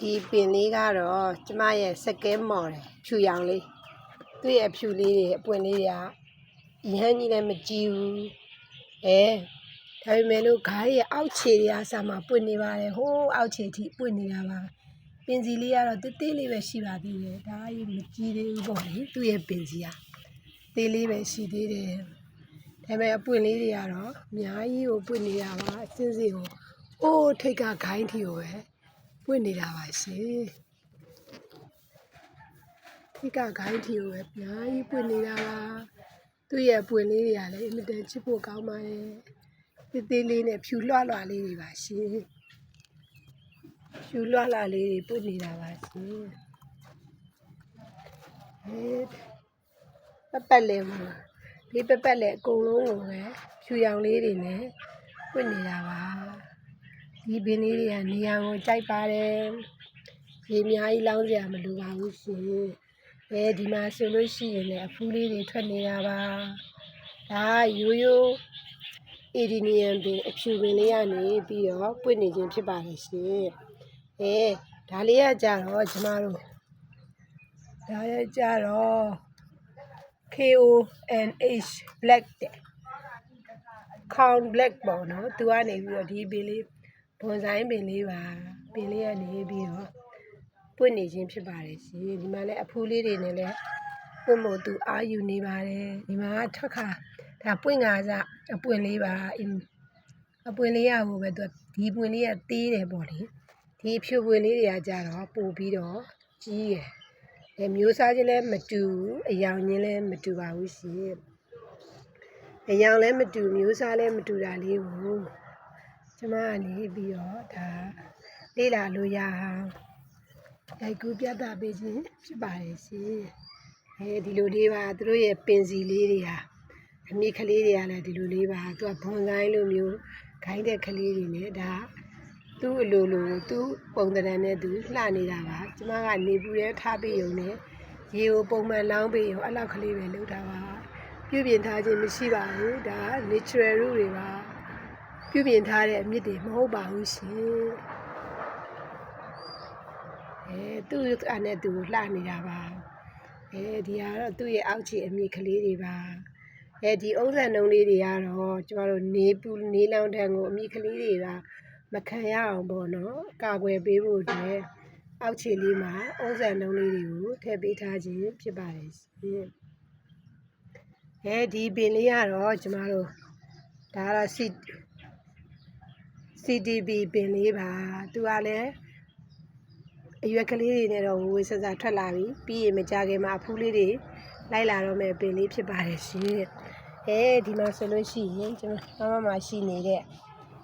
ဒီပင်လေးကတော့ကျမရဲ့စကဲမော်တယ်ဖြူရောင်လေးသူ့ရဲ့ဖြူလေးတွေအပွင့်လေးတွေကရဟန်းကြီးလည်းမကြည့်ဘူးဒါပေမဲ့လို့ခါးရဲ့အောက်ခြေတွေအစားမှာပွင့်နေပါတယ်ဟိုးအောက်ခြေထိပွင့်နေတာပါပင်စီလေးကတော့တေးလေးပဲရှိပါသေးတယ်ဒါကြီးမကြည့်သေးဘူးပေါ့လေသူ့ရဲ့ပင်စီကသေးလေးပဲရှိသေးတယ်ဒါပေမဲ့အပွင့်လေးတွေကတော့အများကြီးကိုပွင့်နေတာပါအစင်းစင်းကိုအိုးထိတ်ကဂိုင်းထီကိုပဲပွင့်နေတာပါရှင်ထိတ်ကဂိုင်းထီကိုပဲအများကြီးပွင့်နေတာပါသူ့ရဲ့ပွင့်လေးတွေကလည်းအင်မတန်ချစ်ဖို့ကောင်းပါတယ်သေးလေးနဲ့ဖြူလွှတ်လွှတ်လေးတွေပါရှင်ဖြူလွှတ်လွှတ်လေးတွေပွင့်နေတာပါရှင်ပတ်လည်းမှာဒီပတ်လည်းအကုန်လုံးကိုပဲဖြူရောင်လေးတွေနဲ့ပွင့်နေတာပါဒီပင်လေးတွေကနေရာကိုကြိုက်ပါတယ်ရေအများကြီးလောင်းစရာမလိုပါဘူးရှင်ဒီမှာဆိုလို့ရှိရင်လည်းအဖူးလေးတွေထွက်နေတာပါဒါရိုးရိုးAdeniumပင်အဖြူပင်လေးကနေပြီးတော့ပွင့်နေခြင်းဖြစ်ပါတယ်ရှင်ဒါလေးကကြတော့ကျမတို့ဒါရဲ့ကြတော့ KONH black တဲ့ count black ပေါ့နော်သူကနေပြီးတော့ဒီပင်လေးဘွန်ဆိုင်ပင်လေးပါပင်လေးကနေပြီးတော့ပွင့်နေခြင်းဖြစ်ပါတယ်ရှင်ဒီမှာလည်းအဖူးလေးတွေနဲ့လည်းပွင့်ဖို့သူအားယူနေပါတယ်ဒီမှာထွက်ခါဒါပွင့်ငါစအပွင့်လေးပါအပွင့်လေးရဖို့ပဲသူဒီပွင့်လေးကသေးတယ်ပေါ့လေဒီဖြူပွင့်လေးတွေကကြတော့ပို့ပြီးတော့ကြီးရယ်မျိုးစားချင်းလည်းမတူဘူးအယောင်ချင်းလည်းမတူပါဘူးရှင်အယောင်လည်းမတူမျိုးစားလည်းမတူတာလေးကိုကျမကနေပြီးတော့ဒါလေ့လာလို့ရအောင်ရိုက်ကူးပြသပေးခြင်းဖြစ်ပါတယ်ရှင်ဒီလိုလေးပါသူတို့ရဲ့ပင်စီလေးတွေဟာအမိကလေးတွေကလည်းဒီလိုလေးပါသူကဘွန်ဆိုင်လိုမျိုးခိုင်းတဲ့ကလေးတွေနဲ့ဒါသူ့အလိုလိုသူ့ပုံသဏ္ဍာန်နဲ့သူလှနေတာပါကျမကနေပူရဲထားပေးရုံနဲ့ရေကိုပုံမှန်လောင်းပေးရုံအဲ့လောက်ကလေးပဲလုပ်တာပါပြုပြင်ထားခြင်းမရှိပါဘူးဒါ natural တွေပါပြုပြင်ထားတဲ့အမြစ်တွေမဟုတ်ပါဘူးရှင်သူ့အနဲ့သူလှနေတာပါဒီကတော့သူ့ရဲ့အောက်ခြေအမြစ်ကလေးတွေပါဒီအုံးစံနှုံးလေးတွေကတော့ကျမတို့နေလောင်တန်းကိုအမြစ်ကလေးတွေကမခံရအောင်ပေါ့နော်ကာကွယ်ပေးဖို့အတွက်အောက်ခြေလေးမှာအုံးစံနှုံးလေးတွေကိုထည့်ပေးထားခြင်းဖြစ်ပါတယ်ရှင်ဒီပင်လေးကတော့ကျမတို့ဒါကတော့ CDB ပင်လေးပါသူကလည်းအရွက်ကလေးတွေနဲ့တော့ဝေဆဆထွက်လာပြီပြီးရင်မကြခင်မှာအဖူးလေးတွေလိုက်လာတော့မယ်ပင်လေးဖြစ်ပါတယ်ရှင်ဒီမှာဆိုလို့ရှိရင်ကျွန်တော်မမရှိနေတဲ့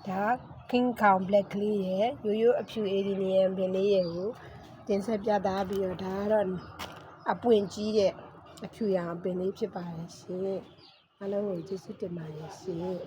ဒါ King Kong Black ကလေးရဲ့ရိုးရိုးအဖြူ Adenium ပင်လေးရဲ့ကိုတင်ဆက်ပြသပြီးတော့ဒါကတော့အပွင့်ကြီးတဲ့အဖြူရောင်ပင်လေးဖြစ်ပါတယ်ရှင်အားလုံးကိုကျေးဇူးတင်ပါတယ်ရှင်